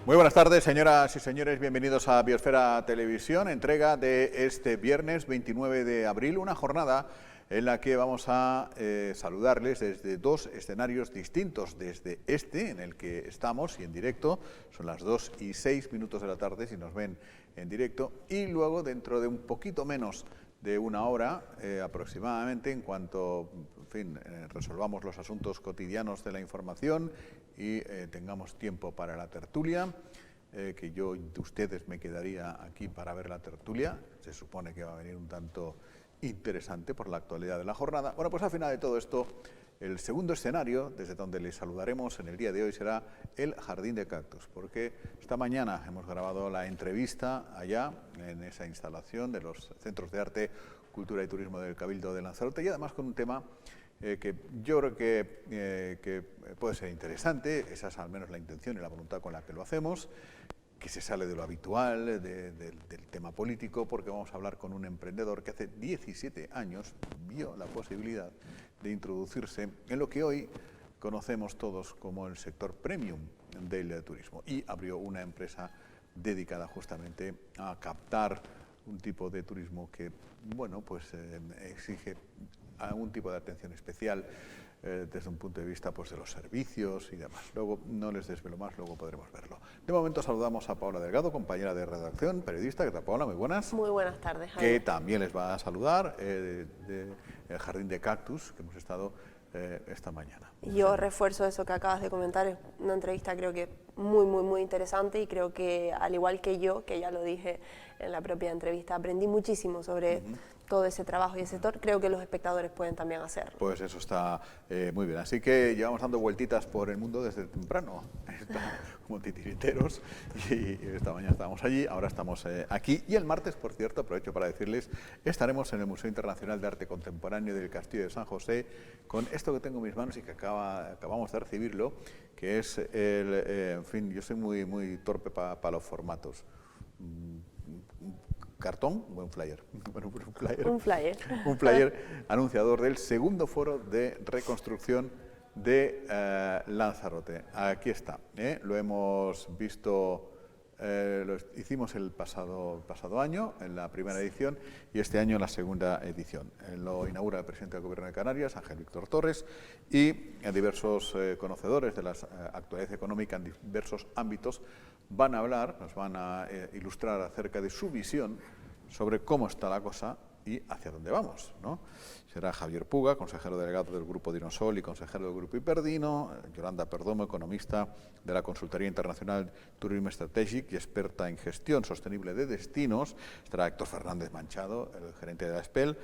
Muy buenas tardes, señoras y señores, bienvenidos a Biosfera Televisión, entrega de este viernes 29 de abril, una jornada en la que vamos a saludarles desde dos escenarios distintos, desde este en el que estamos y en directo, son las 2:06 de la tarde si nos ven en directo, y luego dentro de un poquito menos de una hora aproximadamente, en cuanto resolvamos los asuntos cotidianos de la información y tengamos tiempo para la tertulia, que yo de ustedes me quedaría aquí para ver la tertulia, se supone que va a venir un tanto interesante por la actualidad de la jornada. Bueno, pues al final de todo esto, el segundo escenario, desde donde les saludaremos en el día de hoy, será el Jardín de Cactus, porque esta mañana hemos grabado la entrevista allá, en esa instalación de los Centros de Arte, Cultura y Turismo del Cabildo de Lanzarote, y además con un tema que yo creo que puede ser interesante, esa es al menos la intención y la voluntad con la que lo hacemos, que se sale de lo habitual, del tema político, porque vamos a hablar con un emprendedor que hace 17 años vio la posibilidad de introducirse en lo que hoy conocemos todos como el sector premium del turismo, y abrió una empresa dedicada justamente a captar un tipo de turismo que, bueno, pues exige algún tipo de atención especial desde un punto de vista pues, de los servicios y demás. Luego no les desvelo más, luego podremos verlo. De momento saludamos a Paola Delgado, compañera de redacción, periodista. ¿Qué tal, Paola? Muy buenas. Muy buenas tardes, Jaime. Que también les va a saludar del Jardín de Cactus, que hemos estado esta mañana. Yo refuerzo eso que acabas de comentar, es una entrevista creo que muy interesante, y creo que al igual que yo, que ya lo dije en la propia entrevista, aprendí muchísimo sobre todo ese trabajo y ese sector, creo que los espectadores pueden también hacerlo. Pues eso está muy bien, así que llevamos dando vueltitas por el mundo desde temprano, como titiriteros, y esta mañana estábamos allí, ahora estamos aquí, y el martes, por cierto, aprovecho para decirles, estaremos en el Museo Internacional de Arte Contemporáneo del Castillo de San José, con esto que tengo en mis manos y que acabamos de recibirlo, que es en fin, yo soy muy torpe para los formatos. Cartón, buen flyer. Bueno, un flyer anunciador del segundo foro de reconstrucción de Lanzarote. Aquí está, lo hemos visto, lo hicimos el pasado año, en la primera edición, y este año en la segunda edición. Lo inaugura el presidente del Gobierno de Canarias, Ángel Víctor Torres, y diversos conocedores de la actualidad económica en diversos ámbitos van a hablar, nos van a ilustrar acerca de su visión sobre cómo está la cosa y hacia dónde vamos, ¿no? Será Javier Puga, consejero delegado del Grupo Dinosol y consejero del Grupo Hiperdino, Yolanda Perdomo, economista de la Consultoría Internacional Turismo Estratégico y experta en gestión sostenible de destinos, estará Héctor Fernández Manchado, el gerente de la SPEL,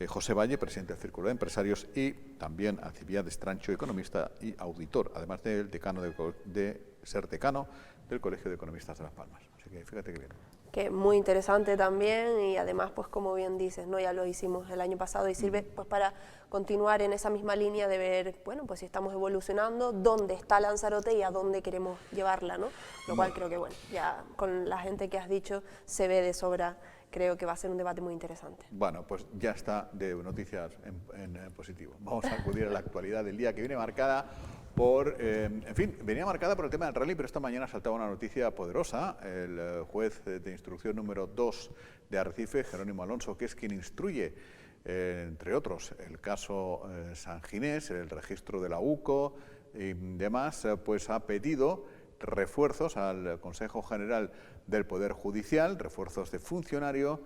José Valle, presidente del Círculo de Empresarios, y también Alcibiades Trancho, economista y auditor, además de ser decano del Colegio de Economistas de Las Palmas. Así que fíjate que bien. Que muy interesante también, y además, pues como bien dices, ¿no? Ya lo hicimos el año pasado y sirve pues para continuar en esa misma línea de ver, bueno, pues si estamos evolucionando, dónde está Lanzarote y a dónde queremos llevarla, ¿no? Lo cual creo que, bueno, ya con la gente que has dicho se ve de sobra. Creo que va a ser un debate muy interesante. Bueno, pues ya está de noticias en positivo. Vamos a acudir a la actualidad del día, que viene marcada por, venía marcada por el tema del rally, pero esta mañana saltaba una noticia poderosa. El juez de instrucción número 2 de Arrecife, Jerónimo Alonso, que es quien instruye, entre otros, el caso San Ginés, el registro de la UCO y demás, pues ha pedido refuerzos al Consejo General del Poder Judicial, refuerzos de funcionario,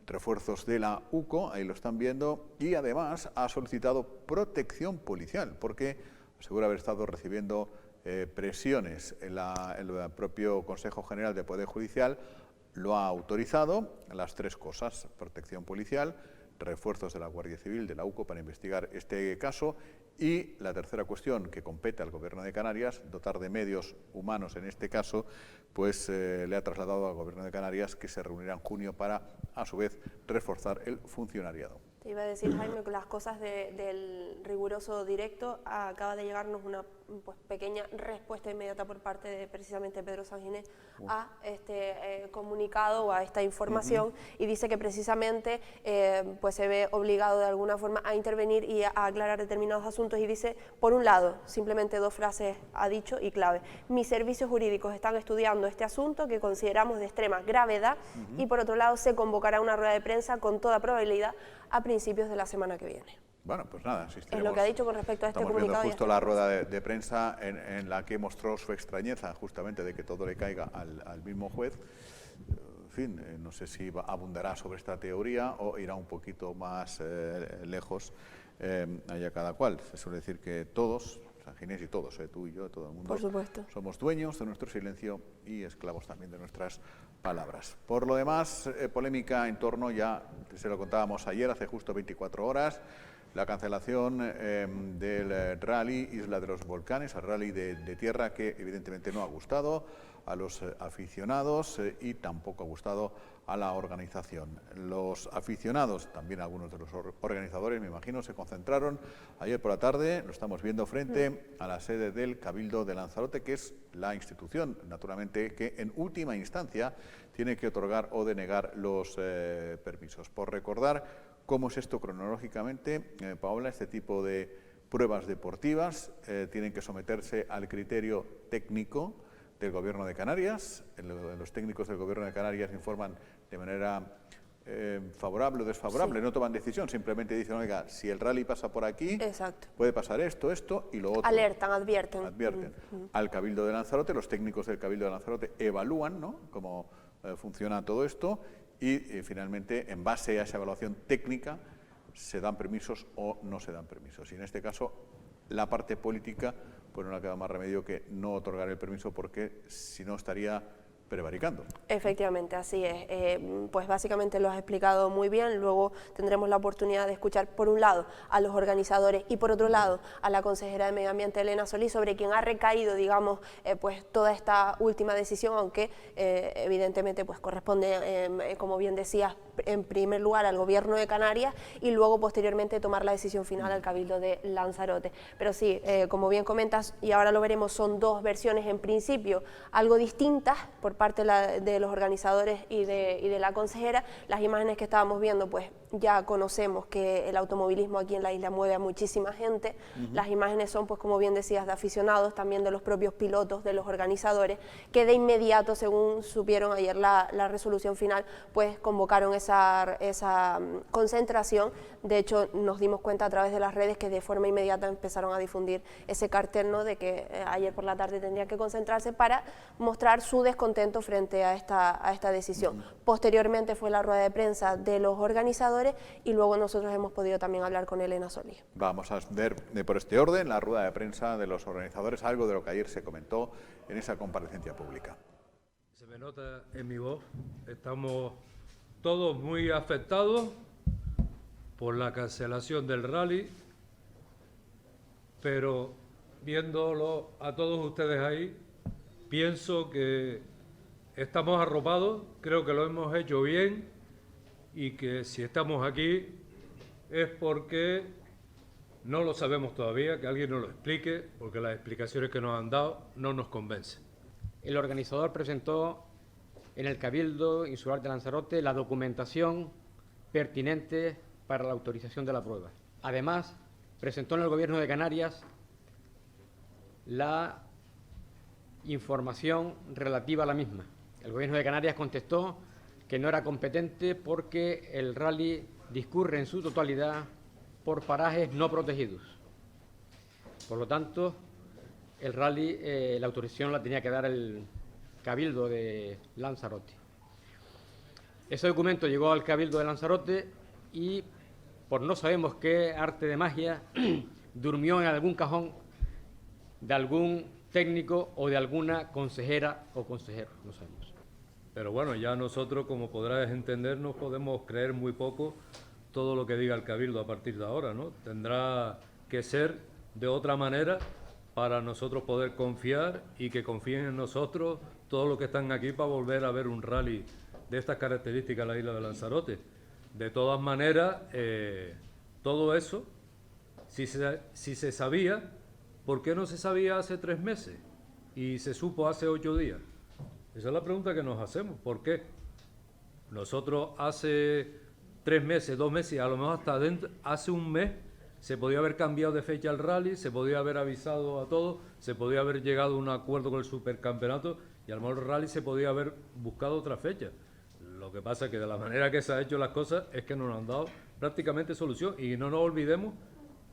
refuerzos de la UCO, ahí lo están viendo, y además ha solicitado protección policial, porque asegura haber estado recibiendo presiones. El propio Consejo General del Poder Judicial lo ha autorizado, las tres cosas: protección policial, refuerzos de la Guardia Civil, de la UCO, para investigar este caso, y la tercera cuestión que compete al Gobierno de Canarias, dotar de medios humanos en este caso, pues le ha trasladado al Gobierno de Canarias que se reunirá en junio para, a su vez, reforzar el funcionariado. Te iba a decir, Jaime, que las cosas del riguroso directo, acaba de llegarnos pues, pequeña respuesta inmediata por parte de precisamente Pedro Sanginés a este comunicado o a esta información, y dice que precisamente pues se ve obligado de alguna forma a intervenir y a aclarar determinados asuntos, y dice, por un lado, simplemente 2 frases ha dicho y clave: mis servicios jurídicos están estudiando este asunto que consideramos de extrema gravedad, y por otro lado se convocará una rueda de prensa con toda probabilidad a principios de la semana que viene. Bueno, pues nada, Es lo que ha dicho con respecto a este comunicado. Estamos viendo justo la rueda de prensa en la que mostró su extrañeza justamente de que todo le caiga al mismo juez. En fin, no sé si abundará sobre esta teoría o irá un poquito más lejos, allá cada cual. Se suele decir que todos, Sanginés y todos, tú y yo, todo el mundo, por supuesto, somos dueños de nuestro silencio y esclavos también de nuestras palabras. Por lo demás, polémica en torno, ya se lo contábamos ayer, hace justo 24 horas, la cancelación del rally Isla de los Volcanes, el rally de tierra, que evidentemente no ha gustado a los aficionados y tampoco ha gustado a la organización. Los aficionados, también algunos de los organizadores, me imagino, se concentraron ayer por la tarde, lo estamos viendo, frente a la sede del Cabildo de Lanzarote, que es la institución, naturalmente, que en última instancia tiene que otorgar o denegar los permisos. Por recordar cómo es esto cronológicamente, Paola, este tipo de pruebas deportivas tienen que someterse al criterio técnico del Gobierno de Canarias. Los técnicos del Gobierno de Canarias informan de manera favorable o desfavorable, no toman decisión, simplemente dicen, oiga, si el rally pasa por aquí, puede pasar esto, esto y lo otro. Alertan, advierten. Al Cabildo de Lanzarote, los técnicos del Cabildo de Lanzarote evalúan, ¿no?, cómo funciona todo esto, y finalmente, en base a esa evaluación técnica, se dan permisos o no se dan permisos. Y en este caso, la parte política, pues no le queda más remedio que no otorgar el permiso, porque si no estaría prevaricando. Efectivamente, así es. Pues básicamente lo has explicado muy bien. Luego tendremos la oportunidad de escuchar, por un lado, a los organizadores y, por otro lado, a la consejera de Medio Ambiente, Elena Solís, sobre quien ha recaído, digamos, pues toda esta última decisión, aunque evidentemente pues corresponde, como bien decías, en primer lugar al Gobierno de Canarias y luego posteriormente tomar la decisión final al Cabildo de Lanzarote. Pero sí, como bien comentas, y ahora lo veremos, son 2 versiones en principio algo distintas por parte de los organizadores y de la consejera. Las imágenes que estábamos viendo, pues ya conocemos que el automovilismo aquí en la isla mueve a muchísima gente. Las imágenes son, pues como bien decías, de aficionados, también de los propios pilotos, de los organizadores, que de inmediato, según supieron ayer la resolución final, pues convocaron esa concentración. De hecho, nos dimos cuenta a través de las redes que de forma inmediata empezaron a difundir ese cartel, ¿no?, de que ayer por la tarde tendrían que concentrarse para mostrar su descontento frente a esta decisión. Posteriormente fue la rueda de prensa de los organizadores y luego nosotros hemos podido también hablar con Elena Solís. Vamos a ver por este orden la rueda de prensa de los organizadores, algo de lo que ayer se comentó en esa comparecencia pública. Se me nota en mi voz, estamos todos muy afectados por la cancelación del rally, pero viéndolo a todos ustedes ahí, pienso que estamos arropados, creo que lo hemos hecho bien y que si estamos aquí es porque no lo sabemos todavía, que alguien nos lo explique, porque las explicaciones que nos han dado no nos convencen. El organizador presentó en el Cabildo Insular de Lanzarote la documentación pertinente para la autorización de la prueba. Además, presentó en el Gobierno de Canarias la información relativa a la misma. El Gobierno de Canarias contestó que no era competente porque el rally discurre en su totalidad por parajes no protegidos. Por lo tanto, el rally, la autorización la tenía que dar el Cabildo de Lanzarote. Ese documento llegó al Cabildo de Lanzarote y, por no sabemos qué arte de magia, durmió en algún cajón de algún técnico o de alguna consejera o consejero, no sabemos. Pero bueno, ya nosotros, como podrás entender, no podemos creer muy poco todo lo que diga el Cabildo a partir de ahora, ¿no? Tendrá que ser de otra manera para nosotros poder confiar y que confíen en nosotros todos los que están aquí para volver a ver un rally de estas características en la isla de Lanzarote. De todas maneras, todo eso, si se sabía, ¿por qué no se sabía hace 3 meses y se supo hace 8 días? Esa es la pregunta que nos hacemos. ¿Por qué? Nosotros hace 3 meses, 2 meses, a lo mejor hasta hace un mes, se podía haber cambiado de fecha el rally, se podía haber avisado a todos, se podía haber llegado a un acuerdo con el supercampeonato y a lo mejor el rally se podía haber buscado otra fecha. Lo que pasa es que de la manera que se han hecho las cosas es que no nos han dado prácticamente solución, y no nos olvidemos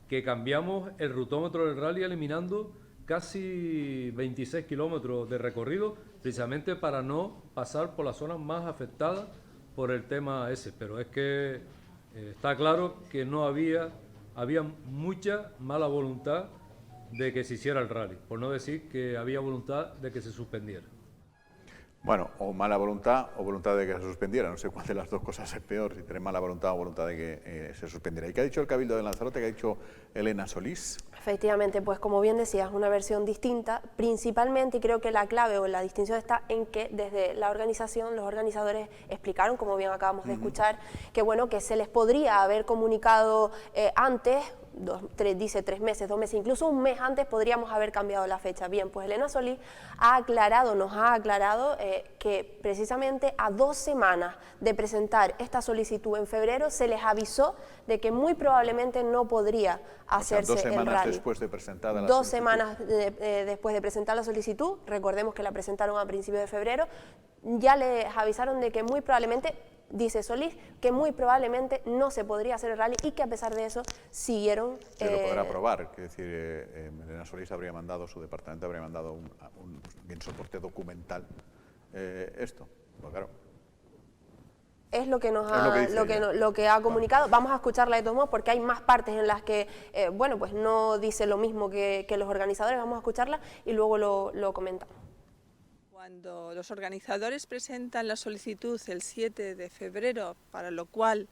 que cambiamos el rutómetro del rally eliminando casi 26 kilómetros de recorrido, precisamente para no pasar por las zonas más afectadas por el tema ese. Pero es que está claro que no había mucha mala voluntad de que se hiciera el rally, por no decir que había voluntad de que se suspendiera. Bueno, o mala voluntad o voluntad de que se suspendiera. No sé cuál de las dos cosas es peor, si tener mala voluntad o voluntad de que se suspendiera. ¿Y qué ha dicho el Cabildo de Lanzarote? ¿Qué ha dicho Elena Solís? Efectivamente, pues como bien decías, una versión distinta, principalmente, y creo que la clave o la distinción está en que desde la organización, los organizadores explicaron, como bien acabamos de escuchar, que bueno, que se les podría haber comunicado antes, dice 3 meses, 2 meses, incluso un mes antes podríamos haber cambiado la fecha. Bien, pues Elena Solís nos ha aclarado que precisamente a 2 semanas de presentar esta solicitud en febrero se les avisó de que muy probablemente no podría hacerse el rally. 2 semanas después de presentada la 2 solicitud. semanas después de presentar la solicitud, recordemos que la presentaron a principios de febrero, ya les avisaron de que muy probablemente, dice Solís, que muy probablemente no se podría hacer el rally y que a pesar de eso siguieron... Se lo podrá probar, es decir, Elena Solís habría mandado, su departamento habría mandado un soporte documental esto, pues claro. Es lo que ha comunicado. Vamos a escucharla de todos modos porque hay más partes en las que, bueno, pues no dice lo mismo que los organizadores. Vamos a escucharla y luego lo comentamos. Cuando los organizadores presentan la solicitud el 7 de febrero, para lo cual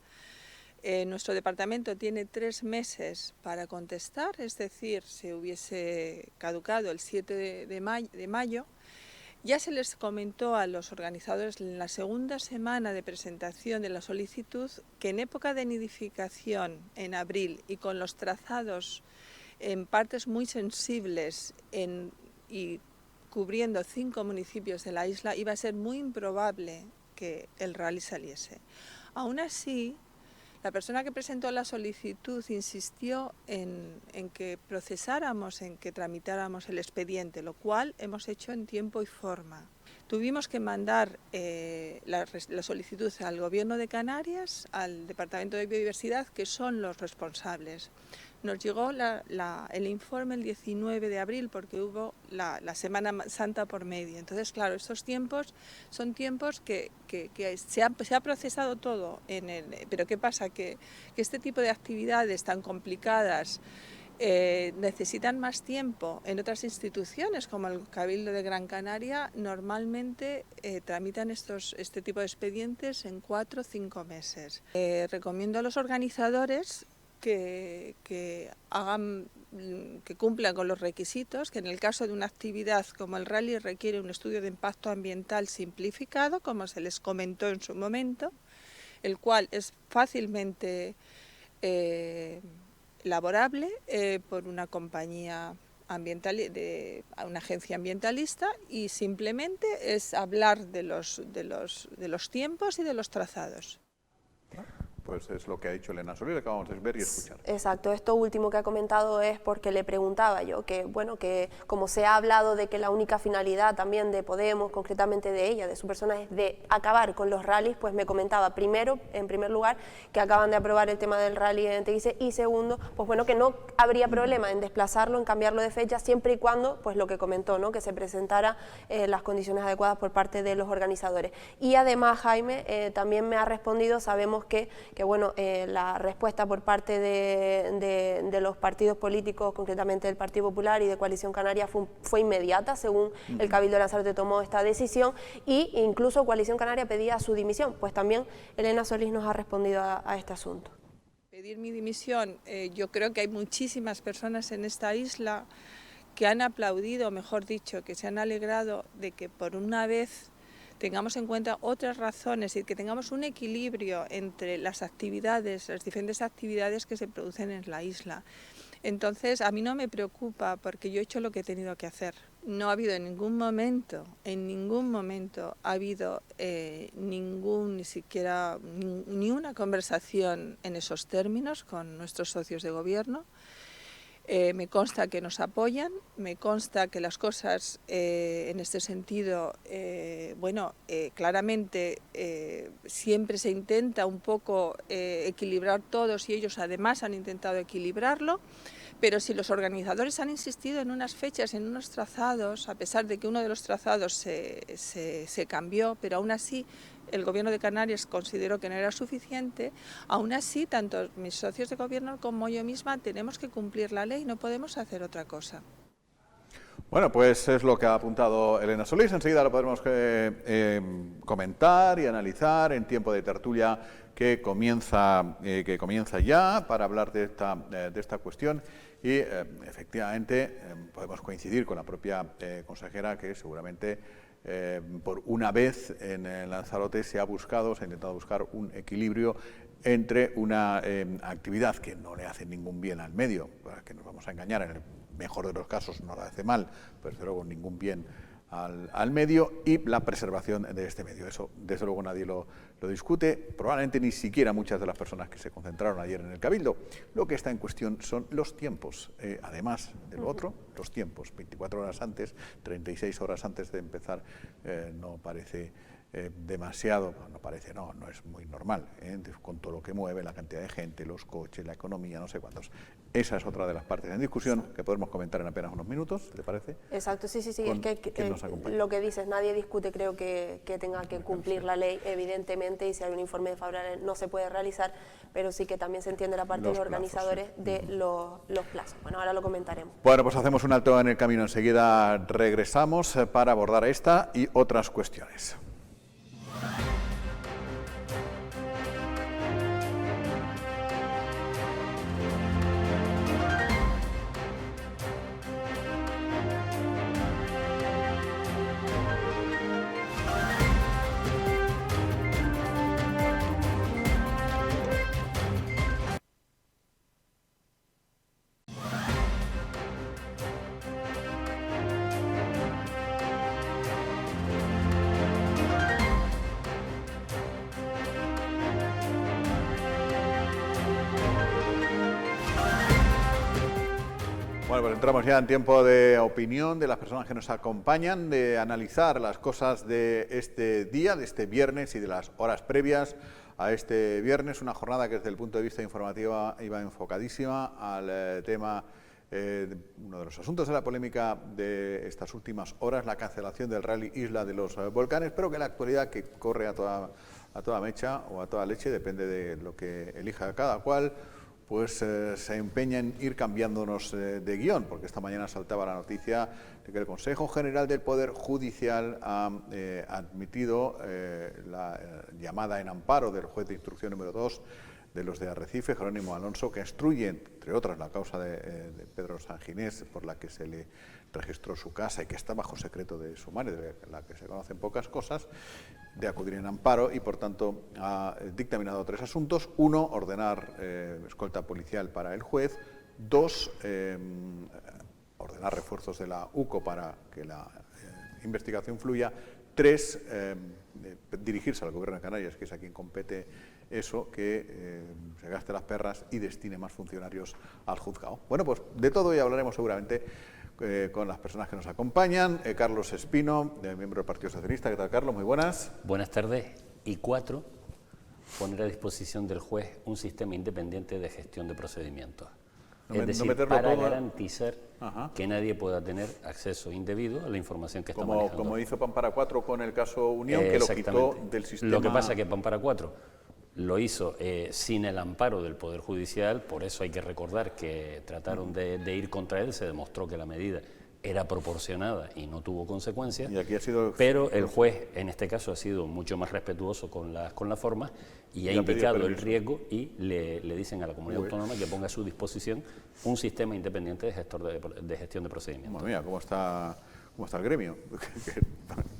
nuestro departamento tiene 3 meses para contestar, es decir, se hubiese caducado el 7 de mayo, ya se les comentó a los organizadores en la segunda semana de presentación de la solicitud que en época de nidificación, en abril, y con los trazados en partes muy sensibles y cubriendo 5 municipios de la isla, iba a ser muy improbable que el rally saliese. Aún así, la persona que presentó la solicitud insistió en que procesáramos, en que tramitáramos el expediente, lo cual hemos hecho en tiempo y forma. Tuvimos que mandar la solicitud al Gobierno de Canarias, al Departamento de Biodiversidad, que son los responsables. Nos llegó el informe el 19 de abril porque hubo la Semana Santa por medio. Entonces, claro, estos tiempos son tiempos que se ha procesado todo. Pero ¿qué pasa? Que este tipo de actividades tan complicadas necesitan más tiempo. En otras instituciones, como el Cabildo de Gran Canaria, normalmente tramitan este tipo de expedientes en 4 o 5 meses. Recomiendo a los organizadores que cumplan con los requisitos, que en el caso de una actividad como el rally requiere un estudio de impacto ambiental simplificado, como se les comentó en su momento, el cual es fácilmente elaborable por una compañía ambiental, una agencia ambientalista, y simplemente es hablar de los tiempos y de los trazados. Pues es lo que ha dicho Elena Solís, acabamos de ver y escuchar. Exacto, esto último que ha comentado es porque le preguntaba yo que, bueno, que como se ha hablado de que la única finalidad también de Podemos, concretamente de ella, de su persona, es de acabar con los rallies, pues me comentaba en primer lugar, que acaban de aprobar el tema del rally en Teguise, y segundo, pues bueno, que no habría problema en desplazarlo, en cambiarlo de fecha, siempre y cuando, pues lo que comentó, ¿no?, que se presentara las condiciones adecuadas por parte de los organizadores. Y además, Jaime, también me ha respondido, sabemos que bueno, la respuesta por parte de los partidos políticos, concretamente del Partido Popular y de Coalición Canaria, fue inmediata, según el Cabildo de Lanzarote tomó esta decisión, e incluso Coalición Canaria pedía su dimisión. Pues también Elena Solís nos ha respondido a este asunto. Pedir mi dimisión, yo creo que hay muchísimas personas en esta isla que han aplaudido, mejor dicho, que se han alegrado de que por una vez tengamos en cuenta otras razones y que tengamos un equilibrio entre las actividades, las diferentes actividades que se producen en la isla. Entonces, a mí no me preocupa porque yo he hecho lo que he tenido que hacer. No ha habido en ningún momento ha habido ni siquiera ni una conversación en esos términos con nuestros socios de gobierno. Me consta que nos apoyan, me consta que las cosas en este sentido, claramente siempre se intenta un poco equilibrar todos y ellos además han intentado equilibrarlo, pero si los organizadores han insistido en unas fechas, en unos trazados, a pesar de que uno de los trazados se cambió, pero aún así el Gobierno de Canarias consideró que no era suficiente, aún así, tanto mis socios de gobierno como yo misma tenemos que cumplir la ley, no podemos hacer otra cosa. Bueno, pues es lo que ha apuntado Elena Solís. Enseguida lo podremos comentar y analizar en tiempo de tertulia que comienza ya para hablar de esta cuestión. Y efectivamente podemos coincidir con la propia consejera que seguramente por una vez en Lanzarote se ha intentado buscar un equilibrio entre una actividad que no le hace ningún bien al medio, para que nos vamos a engañar, en el mejor de los casos no la hace mal, pero desde luego ningún bien al medio, y la preservación de este medio. Eso desde luego nadie lo discute, probablemente ni siquiera muchas de las personas que se concentraron ayer en el Cabildo. Lo que está en cuestión son los tiempos, además de lo otro, los tiempos, 24 horas antes, 36 horas antes de empezar, no parece demasiado, no es muy normal, con todo lo que mueve, la cantidad de gente, los coches, la economía, no sé cuántos. Esa es otra de las partes en discusión que podemos comentar en apenas unos minutos, ¿te parece? Exacto, sí, es que lo que dices, nadie discute, creo que tenga que cumplir la ley, evidentemente, y si hay un informe desfavorable no se puede realizar, pero sí que también se entiende la parte de los organizadores de los plazos. Bueno, ahora lo comentaremos. Bueno, pues hacemos un alto en el camino, enseguida regresamos para abordar esta y otras cuestiones. Bueno, pues entramos ya en tiempo de opinión de las personas que nos acompañan, de analizar las cosas de este día, de este viernes y de las horas previas a este viernes. Una jornada que desde el punto de vista informativo iba enfocadísima al tema, uno de los asuntos de la polémica de estas últimas horas, la cancelación del Rally Isla de los Volcanes, pero que la actualidad que corre a toda mecha o a toda leche, depende de lo que elija cada cual, pues se empeña en ir cambiándonos de guión, porque esta mañana saltaba la noticia de que el Consejo General del Poder Judicial ha admitido la llamada en amparo del juez de instrucción número 2 de los de Arrecife, Jerónimo Alonso, que instruye, entre otras, la causa de Pedro Sanginés, por la que se le registró su casa y que está bajo secreto de sumario, de la que se conocen pocas cosas, de acudir en amparo, y por tanto ha dictaminado 3 asuntos. 1, ordenar escolta policial para el juez. 2, ordenar refuerzos de la UCO para que la investigación fluya. 3, dirigirse al Gobierno de Canarias, que es a quien compete eso, que se gaste las perras y destine más funcionarios al juzgado. Bueno, pues de todo ya hablaremos seguramente con las personas que nos acompañan. Carlos Espino, miembro del Partido Socialista. ¿Qué tal, Carlos? Muy buenas. Buenas tardes. Y 4, poner a disposición del juez un sistema independiente de gestión de procedimientos. Es decir, para garantizar que nadie pueda tener acceso indebido a la información que está manejando. Como hizo Pampara 4 con el caso Unión, que lo quitó del sistema. Lo que pasa es que Pampara 4 lo hizo sin el amparo del Poder Judicial, por eso hay que recordar que trataron de ir contra él, se demostró que la medida era proporcionada y no tuvo consecuencias, y aquí ha sido... pero el juez en este caso ha sido mucho más respetuoso con las formas y ha indicado el riesgo y le dicen a la comunidad autónoma que ponga a su disposición un sistema independiente de gestión de procedimientos. Madre mía, ¿cómo está el gremio?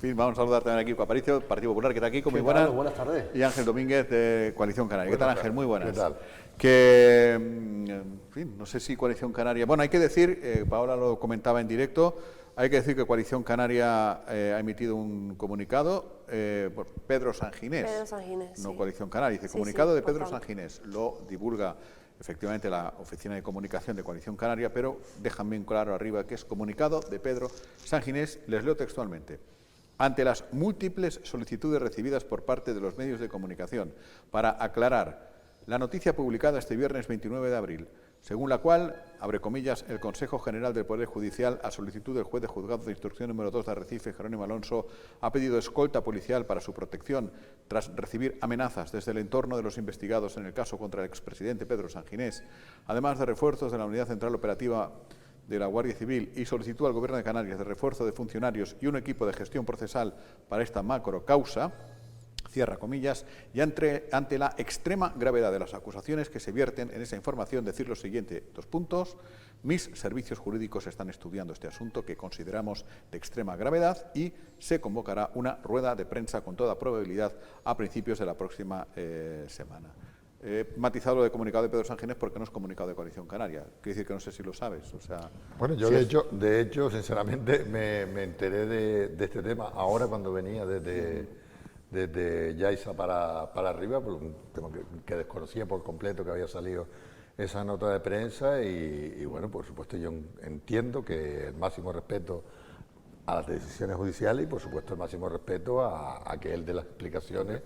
fin, vamos a saludar también aquí a Aparicio, Partido Popular, que está aquí, muy buenas. Buenas tardes. Y Ángel Domínguez, de Coalición Canaria. ¿Qué tal, Ángel? Muy buenas. ¿Qué tal? Que, en fin, no sé si Coalición Canaria... Bueno, hay que decir, Paola lo comentaba en directo, hay que decir que Coalición Canaria ha emitido un comunicado por Pedro Sanginés. Pedro Sanginés, No sí. Coalición Canaria, dice comunicado de Pedro Sanginés. Lo divulga efectivamente la Oficina de Comunicación de Coalición Canaria, pero dejan bien claro arriba que es comunicado de Pedro Sanginés. Les leo textualmente. Ante las múltiples solicitudes recibidas por parte de los medios de comunicación para aclarar la noticia publicada este viernes 29 de abril, según la cual, abre comillas, el Consejo General del Poder Judicial, a solicitud del juez de juzgado de instrucción número 2 de Arrecife, Jerónimo Alonso, ha pedido escolta policial para su protección tras recibir amenazas desde el entorno de los investigados en el caso contra el expresidente Pedro Sanginés, además de refuerzos de la Unidad Central Operativa de la Guardia Civil, y solicitó al Gobierno de Canarias de refuerzo de funcionarios y un equipo de gestión procesal para esta macro causa, cierra comillas, y ante la extrema gravedad de las acusaciones que se vierten en esa información, decir lo siguiente, 2 puntos, mis servicios jurídicos están estudiando este asunto que consideramos de extrema gravedad y se convocará una rueda de prensa con toda probabilidad a principios de la próxima semana. He matizado lo de comunicado de Pedro Sanginés porque no es comunicado de Coalición Canaria. Quiere decir que no sé si lo sabes. O sea, bueno, yo si de hecho, sinceramente, me enteré de este tema ahora cuando venía desde Yaiza para arriba, por un tema que desconocía por completo que había salido esa nota de prensa y bueno, por supuesto yo entiendo que el máximo respeto a las decisiones judiciales y por supuesto el máximo respeto a que él dé las explicaciones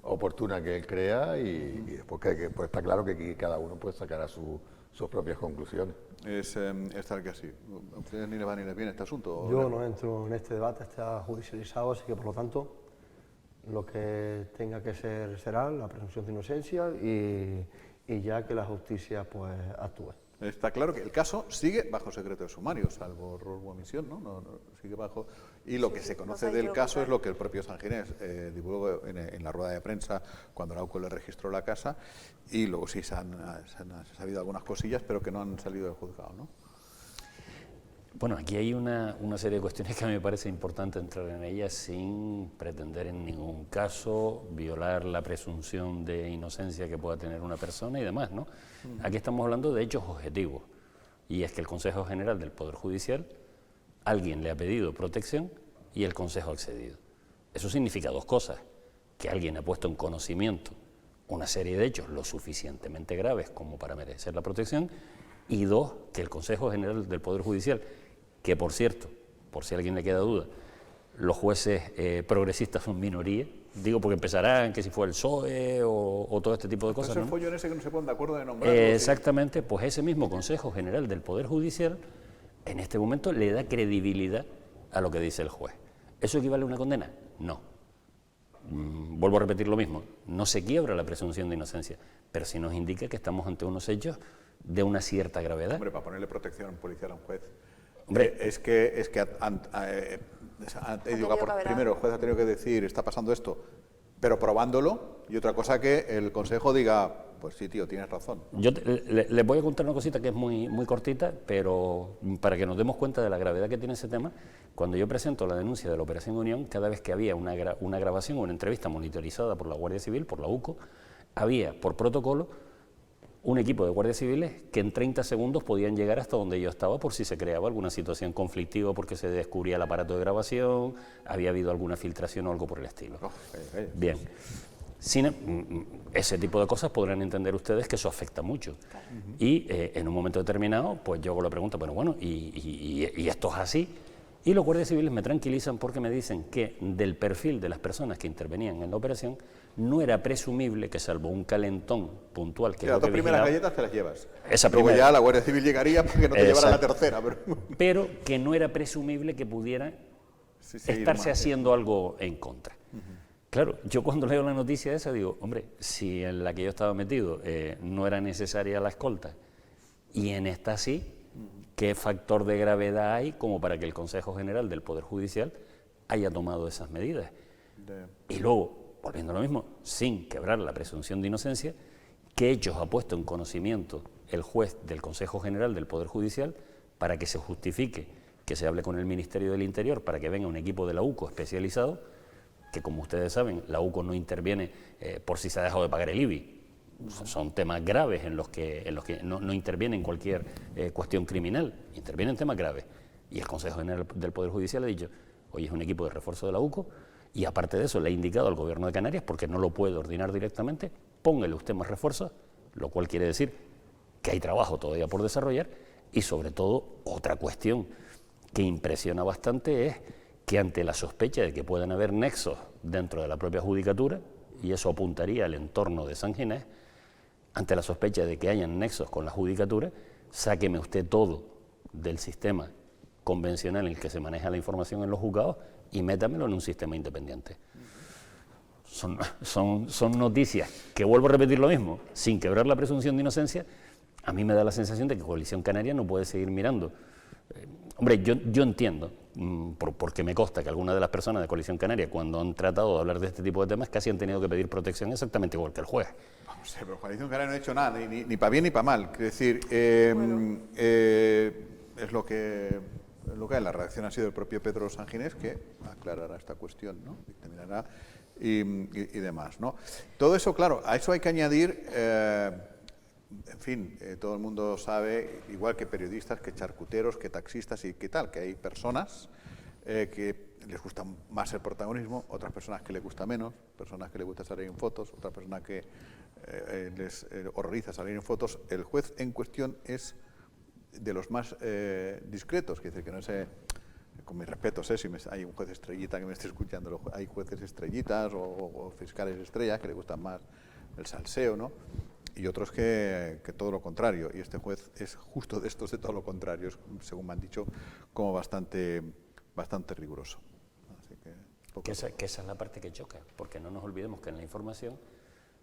oportunas que él crea y después que pues está claro que aquí cada uno puede sacar a sus propias conclusiones. Es tal que así. ¿A ustedes ni les va ni les viene este asunto? Yo no entro en este debate, está judicializado, así que por lo tanto lo que tenga que ser será la presunción de inocencia y ya que la justicia pues actúe. Está claro que el caso sigue bajo secreto de sumario, salvo error u omisión, ¿no? Sigue bajo... Y lo que se conoce del caso es lo que el propio Sanginés divulgó en la rueda de prensa cuando la AUCO le registró la casa, y luego sí se han sabido algunas cosillas, pero que no han salido del juzgado, ¿no? Bueno, aquí hay una serie de cuestiones que a mí me parece importante entrar en ellas sin pretender en ningún caso violar la presunción de inocencia que pueda tener una persona y demás, ¿no? Aquí estamos hablando de hechos objetivos, y es que el Consejo General del Poder Judicial, alguien le ha pedido protección y el Consejo ha accedido. Eso significa 2 cosas, que alguien ha puesto en conocimiento una serie de hechos lo suficientemente graves como para merecer la protección, y 2, que el Consejo General del Poder Judicial, que por cierto, por si a alguien le queda duda, los jueces progresistas son minoría, digo porque empezarán que si fue el PSOE o todo este tipo de cosas. Ese ¿no? follón ese que no se ponen de acuerdo de nombrarlo. Exactamente, pues ese mismo Consejo General del Poder Judicial en este momento le da credibilidad a lo que dice el juez. ¿Eso equivale a una condena? No. Vuelvo a repetir lo mismo, no se quiebra la presunción de inocencia, pero sí nos indica que estamos ante unos hechos de una cierta gravedad. Hombre, para ponerle protección policial a un juez. Hombre, primero el juez ha tenido que decir, está pasando esto, pero probándolo, y otra cosa que el Consejo diga, pues sí, tío, tienes razón. Yo les voy a contar una cosita que es muy cortita, pero para que nos demos cuenta de la gravedad que tiene ese tema. Cuando yo presento la denuncia de la Operación Unión, cada vez que había una grabación o una entrevista monitorizada por la Guardia Civil, por la UCO, había por protocolo un equipo de guardias civiles que en 30 segundos podían llegar hasta donde yo estaba por si se creaba alguna situación conflictiva porque se descubría el aparato de grabación, había habido alguna filtración o algo por el estilo. Bien. Ese tipo de cosas podrán entender ustedes que eso afecta mucho. Y en un momento determinado, pues yo hago la pregunta, bueno, ¿y esto es así? Y los guardias civiles me tranquilizan porque me dicen que del perfil de las personas que intervenían en la operación no era presumible que, salvo un calentón puntual que las 2 primeras galletas te las llevas. Luego ya la Guardia Civil llegaría para que no te llevara la tercera. Pero que no era presumible que pudiera estarse haciendo algo en contra. Claro, yo cuando leo la noticia esa digo, hombre, si en la que yo estaba metido no era necesaria la escolta y en esta sí, ¿qué factor de gravedad hay como para que el Consejo General del Poder Judicial haya tomado esas medidas? Y luego, volviendo a lo mismo, sin quebrar la presunción de inocencia, ¿qué hechos ha puesto en conocimiento el juez del Consejo General del Poder Judicial para que se justifique que se hable con el Ministerio del Interior para que venga un equipo de la UCO especializado, que como ustedes saben, la UCO no interviene por si se ha dejado de pagar el IBI. Son temas graves en los que no interviene en cualquier cuestión criminal, interviene en temas graves. Y el Consejo General del Poder Judicial ha dicho, oye, es un equipo de refuerzo de la UCO, y aparte de eso le ha indicado al Gobierno de Canarias, porque no lo puede ordenar directamente, póngale usted más refuerzos, lo cual quiere decir que hay trabajo todavía por desarrollar, y sobre todo otra cuestión que impresiona bastante es que ante la sospecha de que puedan haber nexos dentro de la propia judicatura, y eso apuntaría al entorno de San Ginés, ante la sospecha de que hayan nexos con la judicatura, sáqueme usted todo del sistema convencional en el que se maneja la información en los juzgados y métamelo en un sistema independiente. Son noticias que, vuelvo a repetir lo mismo, sin quebrar la presunción de inocencia. A mí me da la sensación de que Coalición Canaria no puede seguir mirando. Hombre, yo entiendo, porque me consta que algunas de las personas de Coalición Canaria, cuando han tratado de hablar de este tipo de temas, casi han tenido que pedir protección exactamente igual que el juez. Vamos a ver, pero Coalición Canaria no ha hecho nada, ni para bien ni para mal. Es decir, es lo que la reacción ha sido el propio Pedro Sanginés, que aclarará esta cuestión, ¿no? Dictaminará y demás, ¿no? Todo eso, claro, a eso hay que añadir, en fin, todo el mundo sabe, igual que periodistas, que charcuteros, que taxistas y que tal, que hay personas que les gusta más el protagonismo, otras personas que les gusta menos, personas que les gusta salir en fotos, otras personas que les horroriza salir en fotos. El juez en cuestión es de los más discretos, que dice que no sé, con mis respetos, si hay un juez estrellita que me esté escuchando, hay jueces estrellitas o fiscales estrellas que le gustan más el salseo, ¿no? Y otros que todo lo contrario, y este juez es justo de estos de todo lo contrario, es, según me han dicho, como bastante riguroso. Así que esa es la parte que choca, porque no nos olvidemos que en la información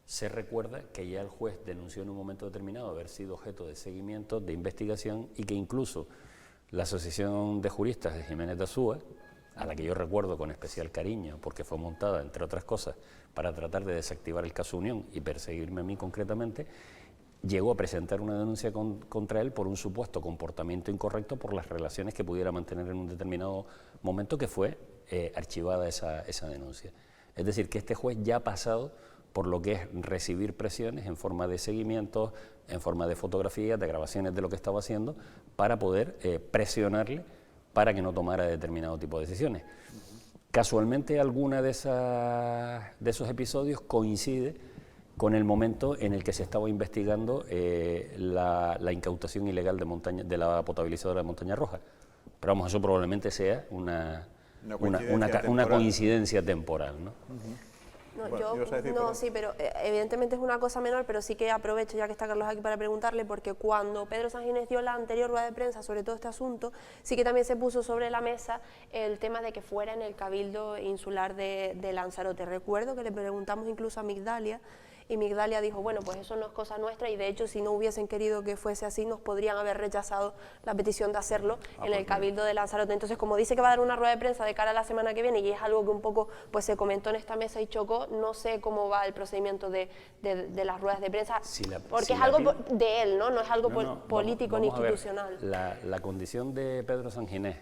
se recuerda que ya el juez denunció en un momento determinado haber sido objeto de seguimiento, de investigación, y que incluso la Asociación de Juristas de Jiménez de Azúa, a la que yo recuerdo con especial cariño, porque fue montada, entre otras cosas, para tratar de desactivar el caso Unión y perseguirme a mí concretamente, llegó a presentar una denuncia contra él por un supuesto comportamiento incorrecto por las relaciones que pudiera mantener en un determinado momento, que fue archivada esa denuncia. Es decir, que este juez ya ha pasado por lo que es recibir presiones en forma de seguimientos, en forma de fotografías, de grabaciones de lo que estaba haciendo, para poder presionarle para que no tomara determinado tipo de decisiones. Casualmente, alguna de esos episodios coincide con el momento en el que se estaba investigando la incautación ilegal de la potabilizadora de Montaña Roja. Pero vamos, eso probablemente sea una coincidencia temporal, ¿no? No, bueno, sí, pero evidentemente es una cosa menor, pero sí que aprovecho, ya que está Carlos aquí, para preguntarle, porque cuando Pedro Sanginés dio la anterior rueda de prensa sobre todo este asunto, sí que también se puso sobre la mesa el tema de que fuera en el Cabildo Insular de Lanzarote. Recuerdo que le preguntamos incluso a Migdalia, y Migdalia dijo, bueno, pues eso no es cosa nuestra, y de hecho si no hubiesen querido que fuese así, nos podrían haber rechazado la petición de hacerlo en el Cabildo de Lanzarote. Entonces, como dice que va a dar una rueda de prensa de cara a la semana que viene, y es algo que un poco pues se comentó en esta mesa y chocó, no sé cómo va el procedimiento de las ruedas de prensa, porque es algo de él, ¿no? No es algo político ni institucional. La condición de Pedro Sanginés,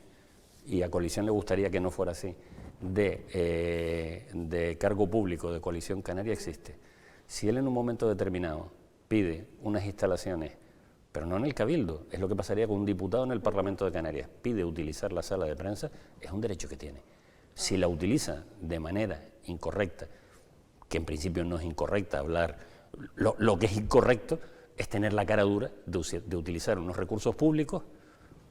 y a Coalición le gustaría que no fuera así, de cargo público de Coalición Canaria existe. Si él en un momento determinado pide unas instalaciones, pero no en el Cabildo, es lo que pasaría con un diputado en el Parlamento de Canarias, pide utilizar la sala de prensa, es un derecho que tiene. Si la utiliza de manera incorrecta, que en principio no es incorrecta, hablar, lo que es incorrecto es tener la cara dura de utilizar unos recursos públicos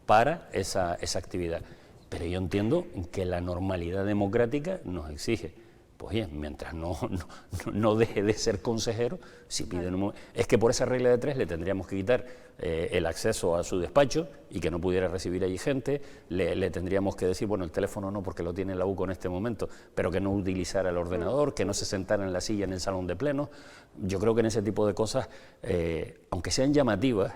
para esa actividad. Pero yo entiendo que la normalidad democrática nos exige, pues bien, mientras no deje de ser consejero, si piden es que por esa regla de 3 le tendríamos que quitar el acceso a su despacho y que no pudiera recibir allí gente, le tendríamos que decir, bueno, el teléfono no porque lo tiene la UCO en este momento, pero que no utilizara el ordenador, que no se sentara en la silla en el salón de plenos. Yo creo que en ese tipo de cosas, aunque sean llamativas,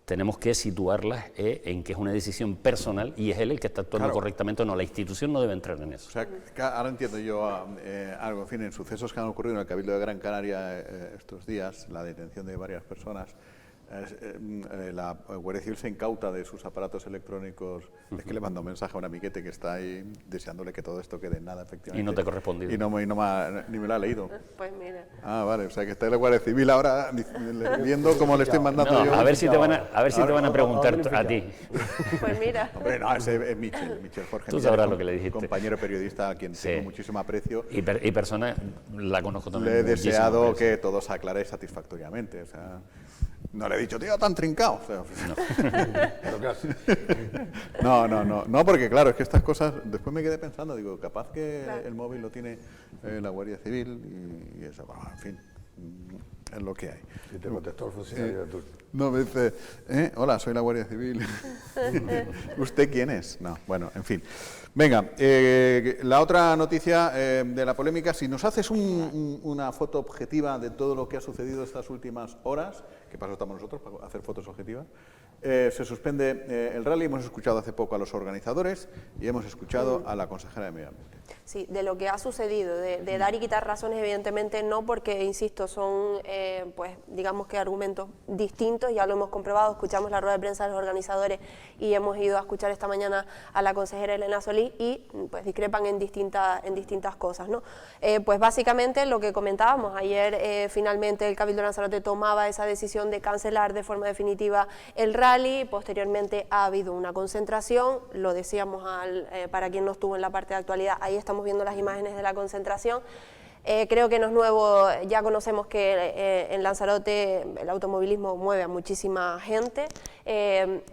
tenemos que situarlas en que es una decisión personal y es él el que está actuando correctamente o no. La institución no debe entrar en eso. O sea, ahora entiendo yo algo, en fin, en sucesos que han ocurrido en el Cabildo de Gran Canaria estos días, la detención de varias personas la Guardia Civil se incauta de sus aparatos electrónicos. Es que le mandó un mensaje a un amiguete que está ahí deseándole que todo esto quede en nada, efectivamente. Y no te ha correspondido. Y ni me lo ha leído. Pues mira. Ah, vale, o sea que está la Guardia Civil ahora viendo cómo le estoy mandando yo. A ver si te van a preguntar a ti. Pues mira. Hombre, no, ese es Michel Jorge. Tú sabrás lo que le dijiste. Compañero periodista a quien tengo muchísimo aprecio. Y persona, la conozco también. Le he deseado que todo se aclare satisfactoriamente. O sea, no le he dicho, tío, tan trincado. O sea, Pero casi. No, porque claro, es que estas cosas, después me quedé pensando, digo, capaz que el móvil lo tiene la Guardia Civil y eso, bueno, en fin, es lo que hay. Y te contestó el funcionario de turno. No, me dice, hola, soy la Guardia Civil. ¿Usted quién es? No, bueno, en fin. Venga, la otra noticia de la polémica, si nos haces una foto objetiva de todo lo que ha sucedido estas últimas horas, que para eso estamos nosotros, para hacer fotos objetivas, se suspende el rally, hemos escuchado hace poco a los organizadores y hemos escuchado a la consejera de Medio Ambiente. Sí, de lo que ha sucedido, de dar y quitar razones, evidentemente no, porque, insisto, son, pues, digamos que argumentos distintos, ya lo hemos comprobado, escuchamos la rueda de prensa de los organizadores y hemos ido a escuchar esta mañana a la consejera Elena Solís y, pues, discrepan en distintas cosas, ¿no? Pues, básicamente, lo que comentábamos, ayer finalmente el Cabildo de Lanzarote tomaba esa decisión de cancelar de forma definitiva el rally, posteriormente ha habido una concentración, lo decíamos para quien no estuvo en la parte de actualidad, ahí estamos viendo las imágenes de la concentración. Creo que no es nuevo, ya conocemos que en Lanzarote el automovilismo mueve a muchísima gente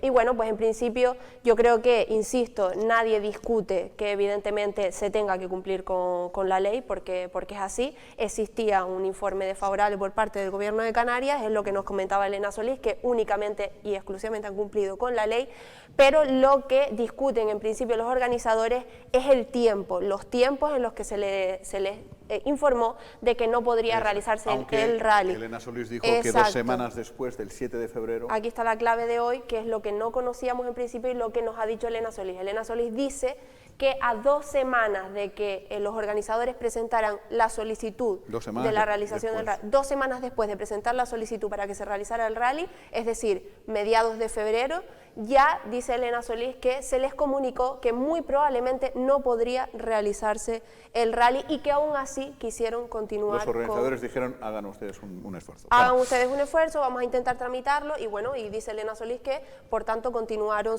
y bueno, pues en principio yo creo que, insisto, nadie discute que evidentemente se tenga que cumplir con la ley porque es así. Existía un informe desfavorable por parte del Gobierno de Canarias, es lo que nos comentaba Elena Solís, que únicamente y exclusivamente han cumplido con la ley, pero lo que discuten en principio los organizadores es el tiempo, los tiempos en los que se les informó de que no podría realizarse el rally. Elena Solís dijo que 2 semanas después del 7 de febrero... Aquí está la clave de hoy, que es lo que no conocíamos en principio y lo que nos ha dicho Elena Solís. Elena Solís dice que a 2 semanas de que los organizadores presentaran la solicitud de la realización del rally, 2 semanas después de presentar la solicitud para que se realizara el rally, es decir, mediados de febrero, ya dice Elena Solís que se les comunicó que muy probablemente no podría realizarse el rally y que aún así quisieron continuar. Los organizadores dijeron, hagan ustedes un esfuerzo. Hagan ustedes un esfuerzo, vamos a intentar tramitarlo y bueno, y dice Elena Solís que por tanto continuaron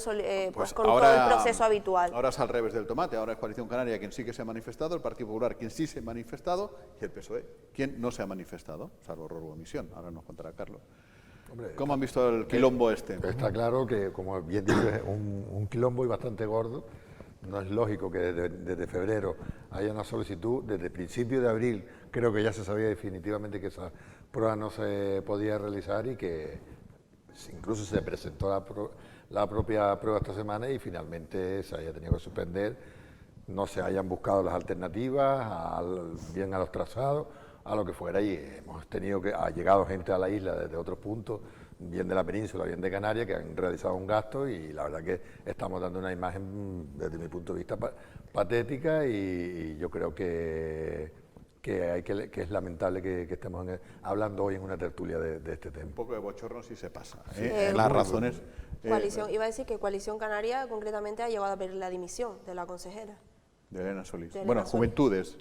pues con todo el proceso habitual. Ahora es al revés del tomate, ahora es Coalición Canaria quien sí que se ha manifestado, el Partido Popular quien sí se ha manifestado y el PSOE quien no se ha manifestado, salvo robo o omisión. Ahora nos contará Carlos. Hombre, ¿cómo han visto el quilombo este? Está claro que, como bien dices, es un quilombo y bastante gordo. No es lógico que desde febrero haya una solicitud. Desde principio de abril creo que ya se sabía definitivamente que esa prueba no se podía realizar y que incluso se presentó la propia prueba esta semana y finalmente se haya tenido que suspender. No se hayan buscado las alternativas, bien a los trazados, a lo que fuera, y hemos tenido que, ha llegado gente a la isla desde otros puntos, bien de la península, bien de Canarias, que han realizado un gasto y la verdad que estamos dando una imagen, desde mi punto de vista, patética y yo creo que es lamentable que estemos hablando hoy en una tertulia de este tema. Un poco de bochorno si se pasa. Las razones... iba a decir que Coalición Canaria concretamente ha llevado a pedir la dimisión de la consejera. De Elena Solís. Bueno, Juventudes.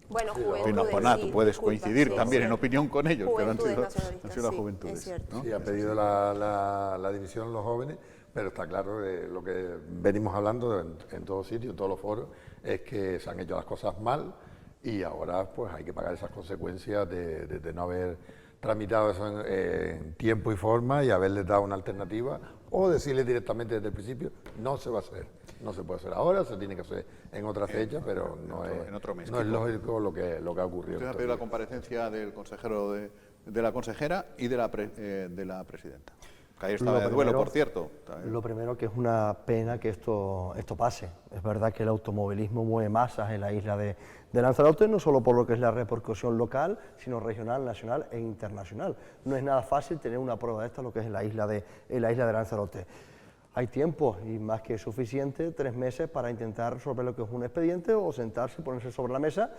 Bueno, Juventudes. No, por nada, tú puedes coincidir también en opinión con ellos, pero han sido las Juventudes. Es cierto. ¿no? Sí, han pedido la dimisión los jóvenes, pero está claro que lo que venimos hablando en todos sitios, en todos los foros, es que se han hecho las cosas mal y ahora pues hay que pagar esas consecuencias de no haber tramitado eso en tiempo y forma y haberles dado una alternativa o decirles directamente desde el principio, no se va a hacer. No se puede hacer ahora, se tiene que hacer en otra fecha, pero no es lógico lo que ha ocurrido. Usted ha pedido la comparecencia del consejero de la consejera y de la presidenta. Que ayer estaba de duelo, por cierto. Lo primero que es una pena que esto pase. Es verdad que el automovilismo mueve masas en la isla de Lanzarote, no solo por lo que es la repercusión local, sino regional, nacional e internacional. No es nada fácil tener una prueba de esta, lo que es en la isla de Lanzarote. Hay tiempo y más que suficiente, 3 meses para intentar resolver lo que es un expediente o sentarse, ponerse sobre la mesa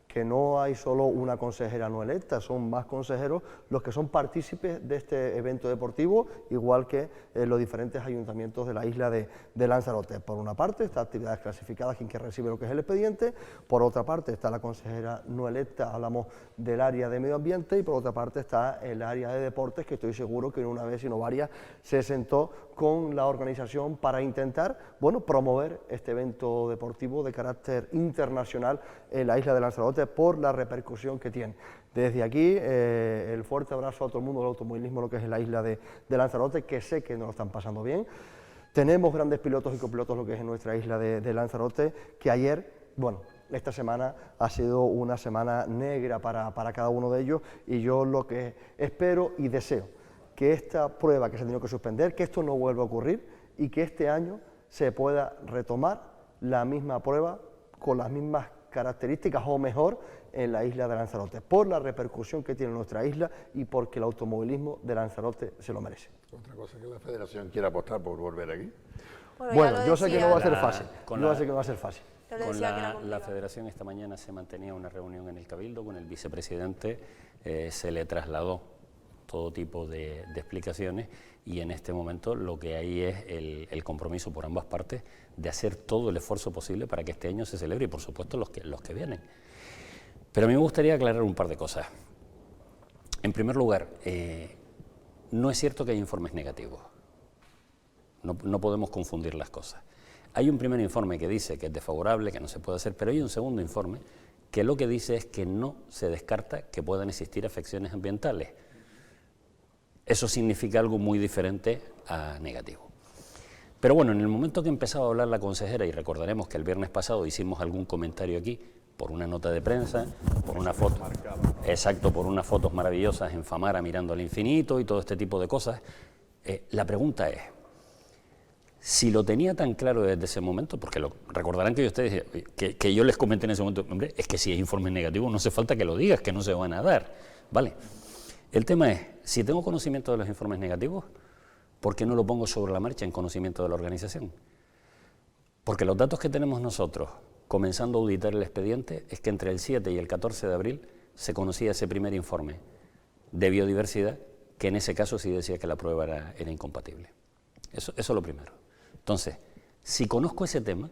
que no hay solo una consejera no electa, son más consejeros los que son partícipes de este evento deportivo, igual que los diferentes ayuntamientos de la isla de Lanzarote. Por una parte está actividades clasificadas, quien que recibe lo que es el expediente, por otra parte está la consejera no electa, hablamos del área de medio ambiente, y por otra parte está el área de deportes, que estoy seguro que no una vez sino varias se sentó con la organización para intentar, bueno, promover este evento deportivo de carácter internacional en la isla de Lanzarote por la repercusión que tiene. Desde aquí, el fuerte abrazo a todo el mundo del automovilismo, lo que es en la isla de Lanzarote, que sé que no lo están pasando bien. Tenemos grandes pilotos y copilotos, lo que es en nuestra isla de Lanzarote, que ayer, bueno, esta semana ha sido una semana negra para cada uno de ellos, y yo lo que espero y deseo que esta prueba que se ha tenido que suspender, que esto no vuelva a ocurrir y que este año se pueda retomar la misma prueba con las mismas características o mejor en la isla de Lanzarote, por la repercusión que tiene nuestra isla y porque el automovilismo de Lanzarote se lo merece. Otra cosa que la Federación quiere apostar por volver aquí. Bueno, yo sé que no va a ser fácil. Yo sé que no va a ser fácil. Con la Federación esta mañana se mantenía una reunión en el Cabildo con el vicepresidente, se le trasladó todo tipo de explicaciones, y en este momento lo que hay es el compromiso por ambas partes de hacer todo el esfuerzo posible para que este año se celebre, y por supuesto los que vienen. Pero a mí me gustaría aclarar un par de cosas. En primer lugar, no es cierto que hay informes negativos. No podemos confundir las cosas. Hay un primer informe que dice que es desfavorable, que no se puede hacer, pero hay un segundo informe que lo que dice es que no se descarta que puedan existir afecciones ambientales. Eso significa algo muy diferente a negativo. Pero bueno, en el momento que empezaba a hablar la consejera, y recordaremos que el viernes pasado hicimos algún comentario aquí, por una nota de prensa, por una foto, exacto, por unas fotos maravillosas en Famara mirando al infinito y todo este tipo de cosas, la pregunta es, si lo tenía tan claro desde ese momento, porque recordarán que ustedes, que yo les comenté en ese momento, hombre, es que si hay informes negativos no hace falta que lo digas, que no se van a dar, ¿vale? El tema es, si tengo conocimiento de los informes negativos, ¿por qué no lo pongo sobre la marcha en conocimiento de la organización? Porque los datos que tenemos nosotros, comenzando a auditar el expediente, es que entre el 7 y el 14 de abril se conocía ese primer informe de biodiversidad, que en ese caso sí decía que la prueba era incompatible. Eso es lo primero. Entonces, si conozco ese tema,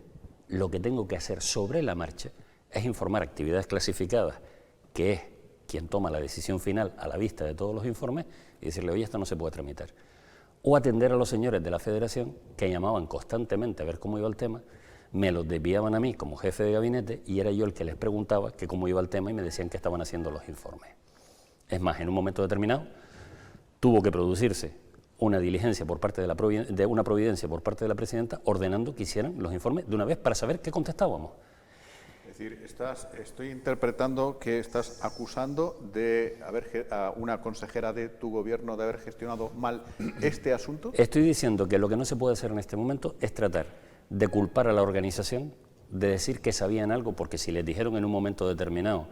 lo que tengo que hacer sobre la marcha es informar actividades clasificadas, que es quien toma la decisión final a la vista de todos los informes, y decirle, oye, esto no se puede tramitar. O atender a los señores de la Federación, que llamaban constantemente a ver cómo iba el tema, me los desviaban a mí como jefe de gabinete, y era yo el que les preguntaba que cómo iba el tema, y me decían que estaban haciendo los informes. Es más, en un momento determinado tuvo que producirse una diligencia por parte de una providencia por parte de la presidenta, ordenando que hicieran los informes de una vez para saber qué contestábamos. Es decir, estoy interpretando que estás acusando a una consejera de tu gobierno de haber gestionado mal este asunto. Estoy diciendo que lo que no se puede hacer en este momento es tratar de culpar a la organización, de decir que sabían algo, porque si les dijeron en un momento determinado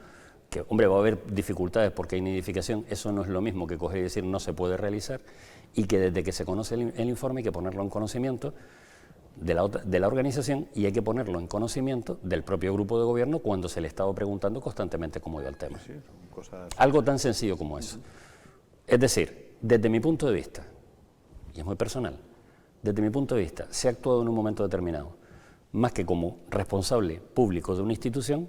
que, hombre, va a haber dificultades porque hay nidificación, eso no es lo mismo que coger y decir no se puede realizar, y que desde que se conoce el informe hay que ponerlo en conocimiento de la organización, y hay que ponerlo en conocimiento del propio grupo de gobierno cuando se le estaba preguntando constantemente cómo iba el tema. Sí, son cosas... Algo tan sencillo como eso. Es decir, desde mi punto de vista, y es muy personal, desde mi punto de vista, se ha actuado en un momento determinado, más que como responsable público de una institución,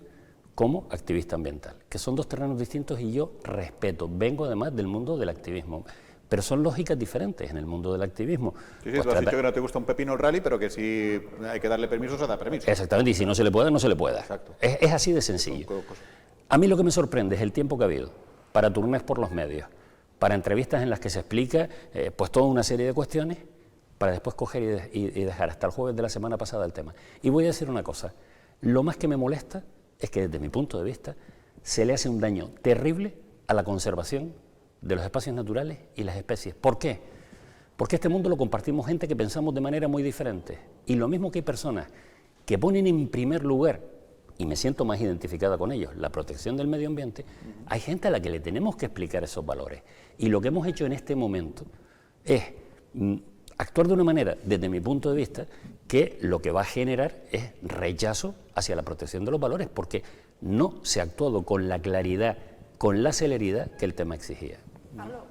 como activista ambiental, que son dos terrenos distintos, y yo respeto, vengo además del mundo del activismo, pero son lógicas diferentes en el mundo del activismo. Sí, tú has dicho que no te gusta un pepino el rally, pero que si hay que darle permiso, se da permiso. Exactamente, y si no se le puede, no se le pueda. Exacto. Es así de sencillo. A mí lo que me sorprende es el tiempo que ha habido para turnés por los medios, para entrevistas en las que se explica pues toda una serie de cuestiones, para después coger y dejar hasta el jueves de la semana pasada el tema. Y voy a decir una cosa, lo más que me molesta es que desde mi punto de vista se le hace un daño terrible a la conservación de los espacios naturales y las especies. ¿Por qué? Porque este mundo lo compartimos gente que pensamos de manera muy diferente. Y lo mismo que hay personas que ponen en primer lugar, y me siento más identificada con ellos, la protección del medio ambiente, hay gente a la que le tenemos que explicar esos valores. Y lo que hemos hecho en este momento es actuar de una manera, desde mi punto de vista, que lo que va a generar es rechazo hacia la protección de los valores, porque no se ha actuado con la claridad, con la celeridad que el tema exigía. Pablo,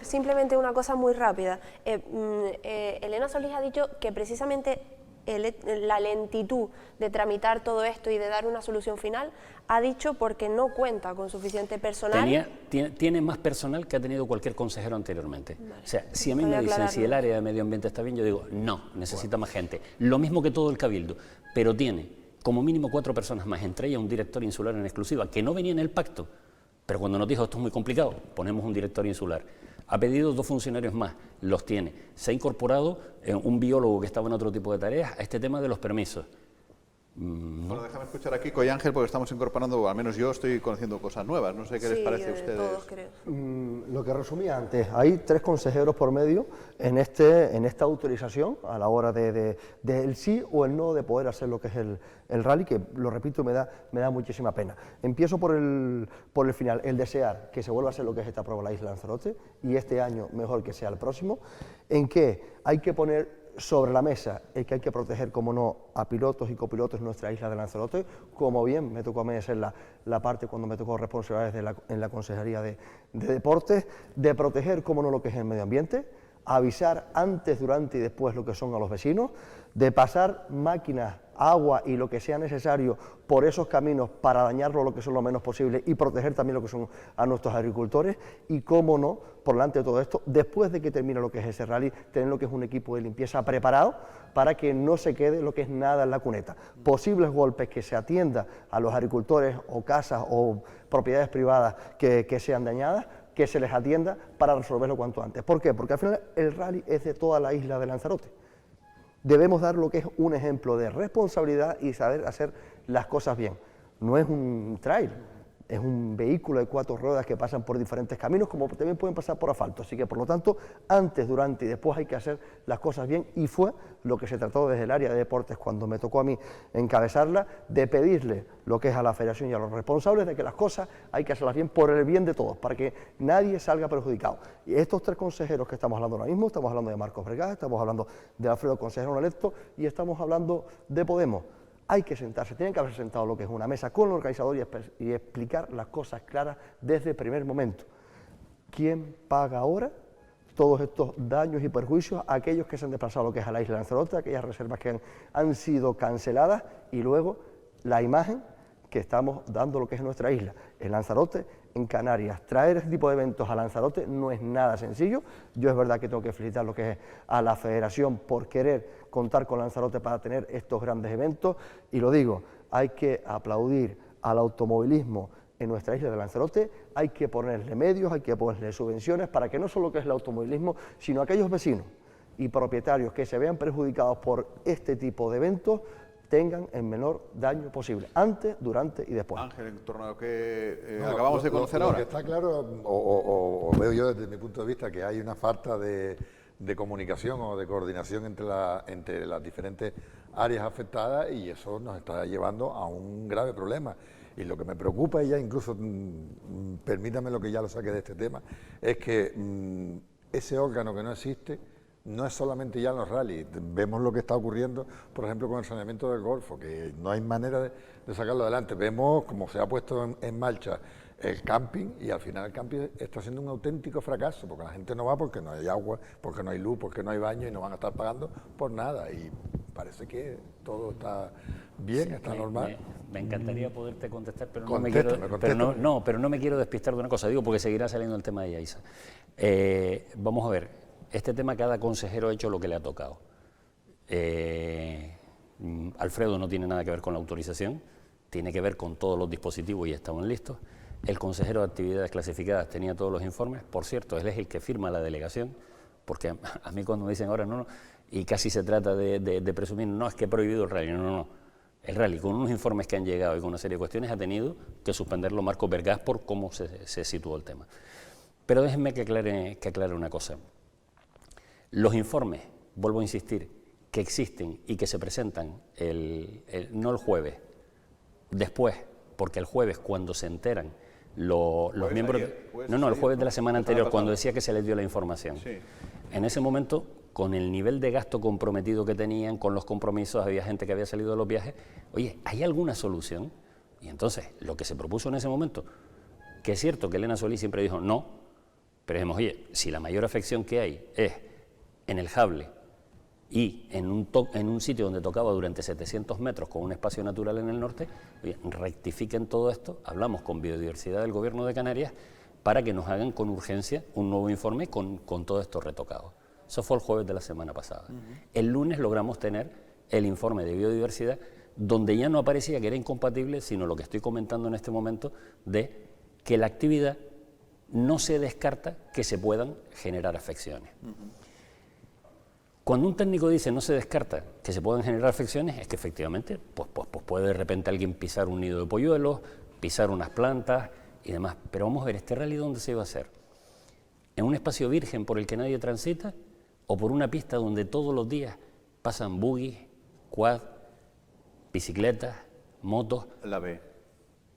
simplemente una cosa muy rápida. Elena Solís ha dicho que precisamente la lentitud de tramitar todo esto y de dar una solución final, ha dicho porque no cuenta con suficiente personal. Tiene más personal que ha tenido cualquier consejero anteriormente. Vale. O sea, si a mí me dicen si el área de medio ambiente está bien, yo digo, no, necesita más gente. Lo mismo que todo el Cabildo, pero tiene como mínimo 4 personas más, entre ellas un director insular en exclusiva, que no venía en el pacto, pero cuando nos dijo esto es muy complicado, ponemos un director insular. Ha pedido 2 funcionarios más, los tiene. Se ha incorporado un biólogo que estaba en otro tipo de tareas a este tema de los permisos. Bueno, déjame escuchar aquí, Coy Ángel, porque estamos incorporando, al menos yo estoy conociendo cosas nuevas. No sé qué les parece a ustedes. Todos, creo. Lo que resumía antes, hay 3 consejeros por medio en esta autorización a la hora del sí o el no de poder hacer lo que es el rally, que lo repito, me da muchísima pena. Empiezo por el final, el desear que se vuelva a hacer lo que es esta prueba de la isla Lanzarote, y este año mejor que sea el próximo, en que hay que poner sobre la mesa el que hay que proteger, como no, a pilotos y copilotos en nuestra isla de Lanzarote, como bien me tocó a mí hacer la parte cuando me tocó responsabilidades en la Consejería de Deportes, de proteger, como no, lo que es el medio ambiente, avisar antes, durante y después lo que son a los vecinos, de pasar máquinas, agua y lo que sea necesario por esos caminos para dañarlo lo que son lo menos posible y proteger también lo que son a nuestros agricultores, y cómo no, por delante de todo esto, después de que termine lo que es ese rally, tener lo que es un equipo de limpieza preparado para que no se quede lo que es nada en la cuneta. Posibles golpes que se atienda a los agricultores o casas o propiedades privadas que sean dañadas, que se les atienda para resolverlo cuanto antes. ¿Por qué? Porque al final el rally es de toda la isla de Lanzarote. Debemos dar lo que es un ejemplo de responsabilidad y saber hacer las cosas bien. No es un trail, es un vehículo de 4 ruedas que pasan por diferentes caminos, como también pueden pasar por asfalto. Así que, por lo tanto, antes, durante y después hay que hacer las cosas bien, y fue lo que se trató desde el área de deportes, cuando me tocó a mí encabezarla, de pedirle lo que es a la federación y a los responsables de que las cosas hay que hacerlas bien por el bien de todos, para que nadie salga perjudicado. Y estos 3 consejeros que estamos hablando ahora mismo, estamos hablando de Marcos Vergás, estamos hablando de Alfredo, consejero no electo, y estamos hablando de Podemos. Hay que sentarse, tienen que haber sentado lo que es una mesa con el organizador y explicar las cosas claras desde el primer momento. ¿Quién paga ahora todos estos daños y perjuicios a aquellos que se han desplazado a lo que es a la isla de Lanzarote, aquellas reservas que han sido canceladas, y luego la imagen que estamos dando lo que es nuestra isla, en Lanzarote, en Canarias? Traer ese tipo de eventos a Lanzarote no es nada sencillo. Yo es verdad que tengo que felicitar lo que es a la federación por querer contar con Lanzarote para tener estos grandes eventos, y lo digo, hay que aplaudir al automovilismo en nuestra isla de Lanzarote, hay que ponerle medios, hay que ponerle subvenciones para que no solo que es el automovilismo, sino aquellos vecinos y propietarios que se vean perjudicados por este tipo de eventos tengan el menor daño posible, antes, durante y después. Ángel, en torno a lo que acabamos de conocer ahora. Lo que está claro, o veo yo desde mi punto de vista, que hay una falta de comunicación o de coordinación entre las diferentes áreas afectadas, y eso nos está llevando a un grave problema. Y lo que me preocupa, y ya incluso, permítame lo que ya lo saque de este tema, es que ese órgano que no existe no es solamente ya en los rallies. Vemos lo que está ocurriendo, por ejemplo, con el saneamiento del Golfo, que no hay manera de sacarlo adelante. Vemos cómo se ha puesto en marcha el camping, y al final el camping está siendo un auténtico fracaso, porque la gente no va porque no hay agua, porque no hay luz, porque no hay baño, y no van a estar pagando por nada. Y parece que todo está bien, está normal. Me encantaría poderte contestar, pero no me quiero despistar de una cosa, digo, porque seguirá saliendo el tema de Yaiza. Vamos a ver. Este tema, cada consejero ha hecho lo que le ha tocado. Alfredo no tiene nada que ver con la autorización, tiene que ver con todos los dispositivos y estaban listos. El consejero de actividades clasificadas tenía todos los informes. Por cierto, él es el que firma la delegación, porque a mí cuando me dicen ahora no, y casi se trata de presumir, no, es que he prohibido el rally, no. El rally, con unos informes que han llegado y con una serie de cuestiones, ha tenido que suspenderlo Marcos Vergás por cómo se situó el tema. Pero déjenme que aclare una cosa. Los informes, vuelvo a insistir, que existen y que se presentan no el jueves, después, porque el jueves, cuando se enteran los miembros... el jueves de la semana anterior, cuando decía que se les dio la información. Sí. En ese momento, con el nivel de gasto comprometido que tenían, con los compromisos, había gente que había salido de los viajes. Oye, ¿hay alguna solución? Y entonces, lo que se propuso en ese momento, que es cierto que Elena Solís siempre dijo no, pero dijimos, oye, si la mayor afección que hay es en el Jable y en un sitio donde tocaba durante 700 metros con un espacio natural en el norte, oye, rectifiquen todo esto, hablamos con Biodiversidad del Gobierno de Canarias para que nos hagan con urgencia un nuevo informe con todo esto retocado. Eso fue el jueves de la semana pasada. El lunes logramos tener el informe de biodiversidad donde ya no aparecía que era incompatible, sino lo que estoy comentando en este momento, de que la actividad no se descarta que se puedan generar afecciones. Cuando un técnico dice no se descarta que se puedan generar afecciones, es que efectivamente pues puede de repente alguien pisar un nido de polluelos, pisar unas plantas y demás. Pero vamos a ver, ¿este rally dónde se iba a hacer? ¿En un espacio virgen por el que nadie transita o por una pista donde todos los días pasan buggies, quad, bicicletas, motos? La B.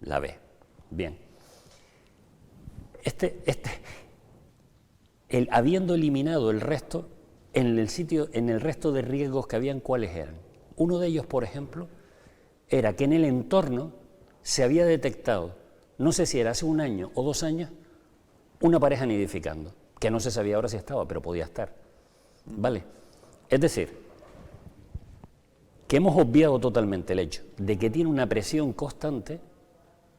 La B. Bien. Habiendo eliminado el resto, en el resto de riesgos que habían, ¿cuáles eran? Uno de ellos, por ejemplo, era que en el entorno se había detectado, no sé si era hace 1 año o 2 años, una pareja nidificando, que no se sabía ahora si estaba, pero podía estar. ¿Vale? Es decir, que hemos obviado totalmente el hecho de que tiene una presión constante,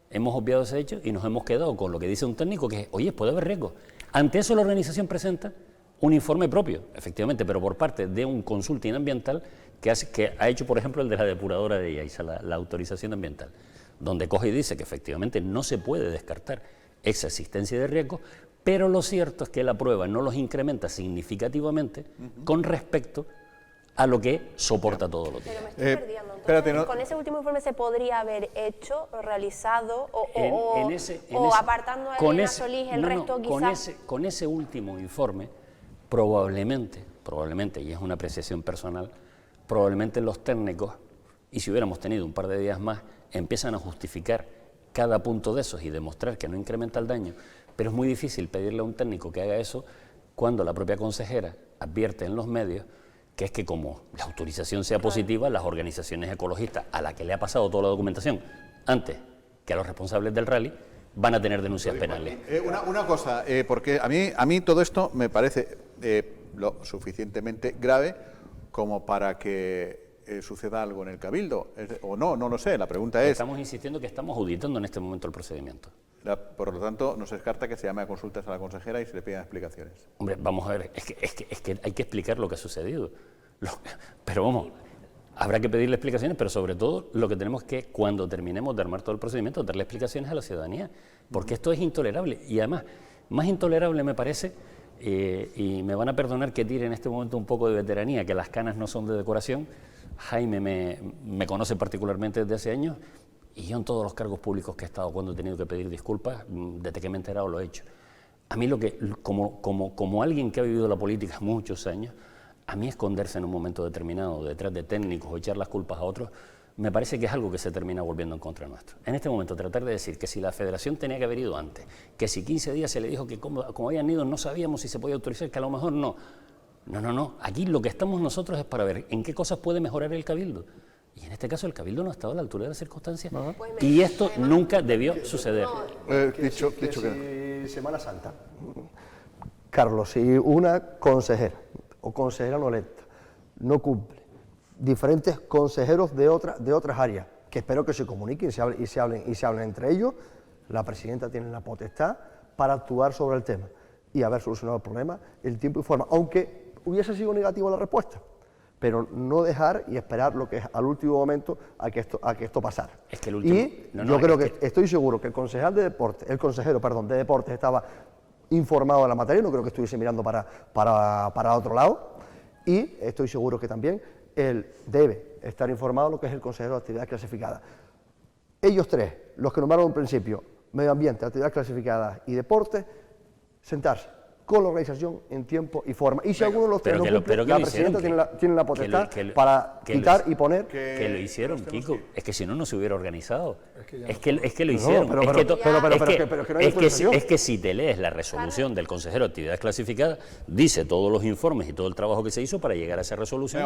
hemos obviado ese hecho y nos hemos quedado con lo que dice un técnico, que es, oye, puede haber riesgo. Ante eso la organización presenta un informe propio, efectivamente, pero por parte de un consulting ambiental que ha hecho, por ejemplo, el de la depuradora de Yaiza, la autorización ambiental, donde coge y dice que efectivamente no se puede descartar esa existencia de riesgo, pero lo cierto es que la prueba no los incrementa significativamente con respecto a lo que soporta todos los días. Pero me estoy perdiendo. Entonces, ¿con ese último informe se podría haber hecho, realizado o apartando a Elena Solís el resto quizás? Con ese último informe, probablemente, y es una apreciación personal, probablemente los técnicos, y si hubiéramos tenido un par de días más, empiezan a justificar cada punto de esos y demostrar que no incrementa el daño, pero es muy difícil pedirle a un técnico que haga eso cuando la propia consejera advierte en los medios que es que como la autorización sea positiva, las organizaciones ecologistas a las que le ha pasado toda la documentación antes que a los responsables del rally van a tener denuncias penales. Una cosa, porque a mí todo esto me parece lo suficientemente grave como para que suceda algo en el Cabildo, o no lo sé, la pregunta es... Estamos insistiendo que estamos auditando en este momento el procedimiento. Por lo tanto, no se descarta que se llame a consultas a la consejera y se le pidan explicaciones. Hombre, vamos a ver, es que hay que explicar lo que ha sucedido. Pero vamos, habrá que pedirle explicaciones, pero sobre todo lo que tenemos que, cuando terminemos de armar todo el procedimiento, darle explicaciones a la ciudadanía, porque esto es intolerable. Y además, más intolerable me parece, y me van a perdonar que tire en este momento un poco de veteranía, que las canas no son de decoración. Jaime me conoce particularmente desde hace años, y yo en todos los cargos públicos que he estado, cuando he tenido que pedir disculpas, desde que me he enterado lo he hecho. A mí como alguien que ha vivido la política muchos años, a mí esconderse en un momento determinado detrás de técnicos o echar las culpas a otros, me parece que es algo que se termina volviendo en contra nuestro. En este momento tratar de decir que si la federación tenía que haber ido antes, que si 15 días se le dijo que como habían ido no sabíamos si se podía autorizar, que a lo mejor no. No. Aquí lo que estamos nosotros es para ver en qué cosas puede mejorar el Cabildo. Y en este caso el Cabildo no ha estado a la altura de las circunstancias. Y esto nunca debió suceder. Dicho que Semana Santa, Carlos, si una consejera o consejera no electa no cumple, diferentes consejeros de otras áreas, que espero que se comuniquen y se hablen entre ellos, la presidenta tiene la potestad para actuar sobre el tema y haber solucionado el problema en tiempo y forma, aunque hubiese sido negativa la respuesta, pero no dejar y esperar lo que es al último momento a que esto pasara. Es que el último, estoy seguro que el consejero de deportes estaba informado de la materia, no creo que estuviese mirando para otro lado, y estoy seguro que también él debe estar informado de lo que es el consejero de actividades clasificadas. Ellos tres, los que nombraron en principio, medio ambiente, actividades clasificadas y deporte, sentarse, con la organización en tiempo y forma. Y si alguno de los tres no cumple, la presidenta tiene la potestad para quitar y poner... Que lo hicieron, Kiko. Es que si no, no se hubiera organizado. Es que lo hicieron. Es que si te lees la resolución del consejero de actividades clasificadas, dice todos los informes y todo el trabajo que se hizo para llegar a esa resolución.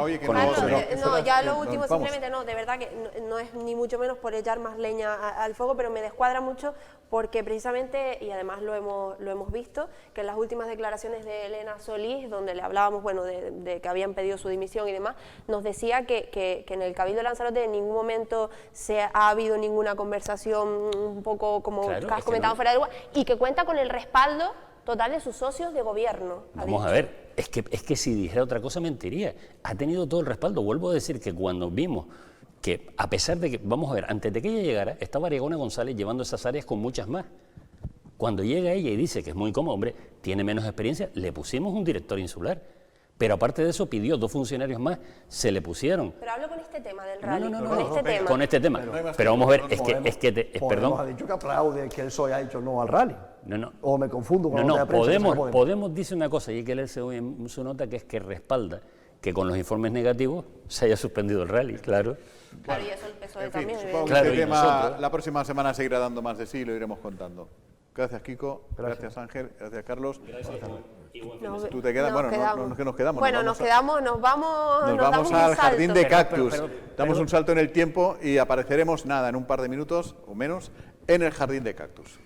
Ya lo último, simplemente no, de verdad que no es ni mucho menos por echar más leña al fuego, pero me descuadra mucho porque precisamente, y además lo hemos visto, que en las últimas declaraciones de Elena Solís, donde le hablábamos, bueno, de que habían pedido su dimisión y demás, nos decía que en el Cabildo de Lanzarote en ningún momento ha habido ninguna conversación un poco como has comentado fuera de lugar, y que cuenta con el respaldo total de sus socios de gobierno. Vamos a ver, es que si dijera otra cosa mentiría. Ha tenido todo el respaldo. Vuelvo a decir que cuando vimos que, a pesar de que, vamos a ver, antes de que ella llegara, estaba Ariagona González llevando esas áreas con muchas más. Cuando llega ella y dice que es muy cómodo, hombre, tiene menos experiencia, le pusimos un director insular. Pero aparte de eso, pidió 2 funcionarios más, se le pusieron. Pero hablo con este tema del rally, con este tema. Pero vamos a ver, perdón. Ha dicho que aplaude que el PSOE ha dicho no al rally. No. O me confundo con Podemos dice una cosa, y hay que leerse hoy en su nota, que es que respalda que con los informes negativos se haya suspendido el rally, claro. Claro, y eso el PSOE también. Supongo que este tema la próxima semana seguirá dando más de sí y lo iremos contando. Gracias, Kiko. Gracias, Ángel. Gracias, Carlos. ¿Tú te quedas? Bueno, nos quedamos. Bueno, nos vamos al jardín de cactus. Damos un salto en el tiempo y apareceremos, en un par de minutos o menos, en el jardín de cactus.